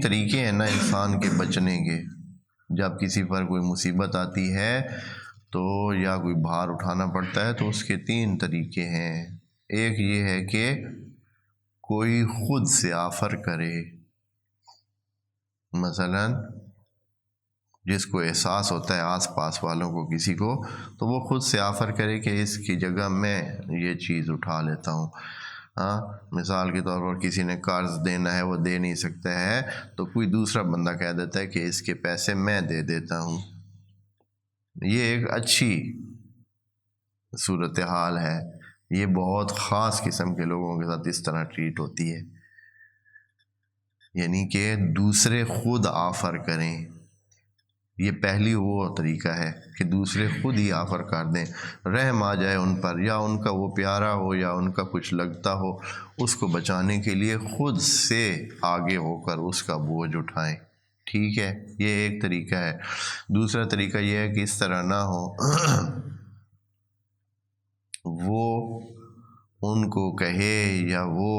طریقے ہیں نا انسان کے بچنے کے. جب کسی پر کوئی مصیبت آتی ہے تو یا کوئی بھار اٹھانا پڑتا ہے تو اس کے 3 طریقے ہیں. ایک یہ ہے کہ کوئی خود سے آفر کرے، مثلا جس کو احساس ہوتا ہے آس پاس والوں کو کسی کو، تو وہ خود سے آفر کرے کہ اس کی جگہ میں یہ چیز اٹھا لیتا ہوں. ہاں، مثال کے طور پر کسی نے قرض دینا ہے، وہ دے نہیں سکتا ہے تو کوئی دوسرا بندہ کہہ دیتا ہے کہ اس کے پیسے میں دے دیتا ہوں. یہ ایک اچھی صورتحال ہے. یہ بہت خاص قسم کے لوگوں کے ساتھ اس طرح ٹریٹ ہوتی ہے، یعنی کہ دوسرے خود آفر کریں. یہ پہلی وہ طریقہ ہے کہ دوسرے خود ہی آفر کر دیں، رحم آ جائے ان پر، یا ان کا وہ پیارا ہو یا ان کا کچھ لگتا ہو، اس کو بچانے کے لیے خود سے آگے ہو کر اس کا بوجھ اٹھائیں. ٹھیک ہے، یہ ایک طریقہ ہے. دوسرا طریقہ یہ ہے کہ اس طرح نہ ہو، وہ ان کو کہے یا وہ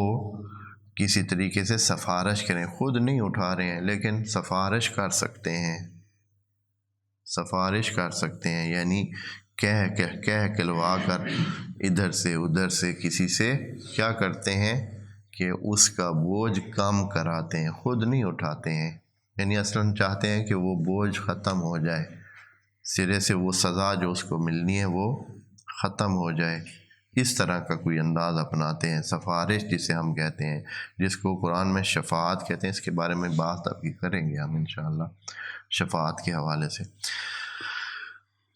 کسی طریقے سے سفارش کریں. خود نہیں اٹھا رہے ہیں لیکن سفارش کر سکتے ہیں، سفارش کر سکتے ہیں، یعنی کہلوا کر ادھر سے ادھر سے کسی سے کیا کرتے ہیں کہ اس کا بوجھ کم کراتے ہیں، خود نہیں اٹھاتے ہیں. یعنی اصلاً چاہتے ہیں کہ وہ بوجھ ختم ہو جائے، سرے سے وہ سزا جو اس کو ملنی ہے وہ ختم ہو جائے. اس طرح کا کوئی انداز اپناتے ہیں. سفارش جسے ہم کہتے ہیں، جس کو قرآن میں شفاعت کہتے ہیں. اس کے بارے میں بات ابھی کریں گے ہم انشاءاللہ شفاعت کے حوالے سے.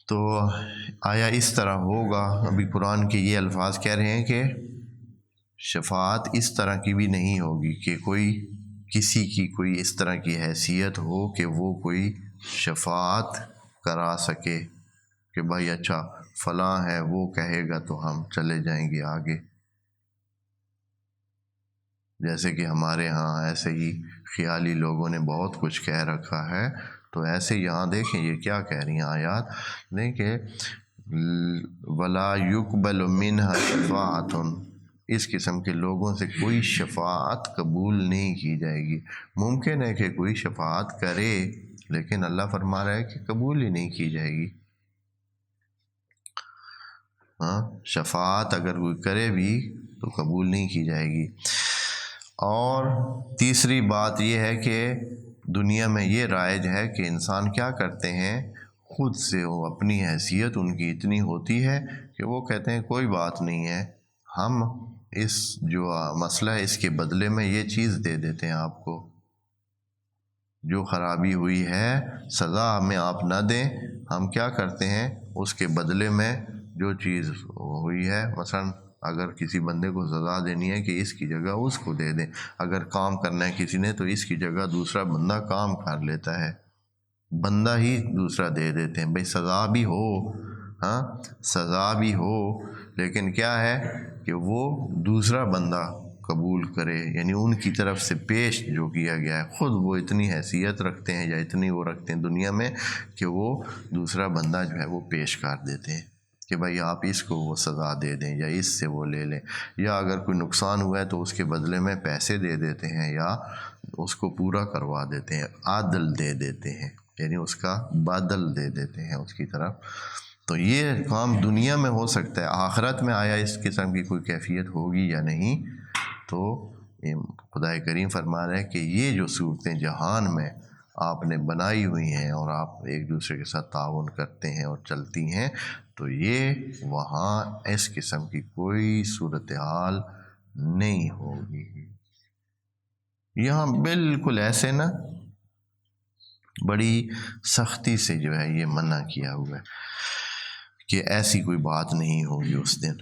تو آیا اس طرح ہوگا؟ ابھی قرآن کے یہ الفاظ کہہ رہے ہیں کہ شفاعت اس طرح کی بھی نہیں ہوگی کہ کوئی کسی کی کوئی اس طرح کی حیثیت ہو کہ وہ کوئی شفاعت کرا سکے کہ بھائی اچھا فلاں ہے وہ کہے گا تو ہم چلے جائیں گے آگے. جیسے کہ ہمارے ہاں ایسے ہی خیالی لوگوں نے بہت کچھ کہہ رکھا ہے. تو ایسے یہاں دیکھیں یہ کیا کہہ رہی ہیں آیات، دیکھیں وَلَا يُقْبَلُ مِنْهَا شَفَاعَةٌ، اس قسم کے لوگوں سے کوئی شفاعت قبول نہیں کی جائے گی. ممکن ہے کہ کوئی شفاعت کرے لیکن اللہ فرما رہا ہے کہ قبول ہی نہیں کی جائے گی. ہاں، شفاعت اگر کوئی کرے بھی تو قبول نہیں کی جائے گی. اور تیسری بات یہ ہے کہ دنیا میں یہ رائج ہے کہ انسان کیا کرتے ہیں، خود سے وہ اپنی حیثیت ان کی اتنی ہوتی ہے کہ وہ کہتے ہیں کوئی بات نہیں ہے، ہم اس جو مسئلہ ہے اس کے بدلے میں یہ چیز دے دیتے ہیں آپ کو، جو خرابی ہوئی ہے سزا ہمیں آپ نہ دیں، ہم کیا کرتے ہیں اس کے بدلے میں جو چیز ہوئی ہے، مثلا اگر کسی بندے کو سزا دینی ہے کہ اس کی جگہ اس کو دے دیں، اگر کام کرنا ہے کسی نے تو اس کی جگہ دوسرا بندہ کام کر لیتا ہے، بندہ ہی دوسرا دے دیتے ہیں. بھئی سزا بھی ہو، ہاں سزا بھی ہو، لیکن کیا ہے کہ وہ دوسرا بندہ قبول کرے، یعنی ان کی طرف سے پیش جو کیا گیا ہے. خود وہ اتنی حیثیت رکھتے ہیں یا اتنی وہ رکھتے ہیں دنیا میں کہ وہ دوسرا بندہ جو ہے وہ پیش کر دیتے ہیں کہ بھائی آپ اس کو وہ سزا دے دیں یا اس سے وہ لے لیں، یا اگر کوئی نقصان ہوا ہے تو اس کے بدلے میں پیسے دے دیتے ہیں یا اس کو پورا کروا دیتے ہیں، عدل دے دیتے ہیں، یعنی اس کا بدل دے دیتے ہیں اس کی طرف. تو یہ کام دنیا میں ہو سکتا ہے. آخرت میں آیا اس قسم کی کوئی کیفیت ہوگی یا نہیں؟ تو خدا کریم فرما رہا ہے کہ یہ جو صورتیں جہان میں آپ نے بنائی ہوئی ہیں اور آپ ایک دوسرے کے ساتھ تعاون کرتے ہیں اور چلتی ہیں، تو یہ وہاں اس قسم کی کوئی صورتحال نہیں ہوگی. یہاں بالکل ایسے نا بڑی سختی سے جو ہے یہ منع کیا ہوا ہے کہ ایسی کوئی بات نہیں ہوگی اس دن.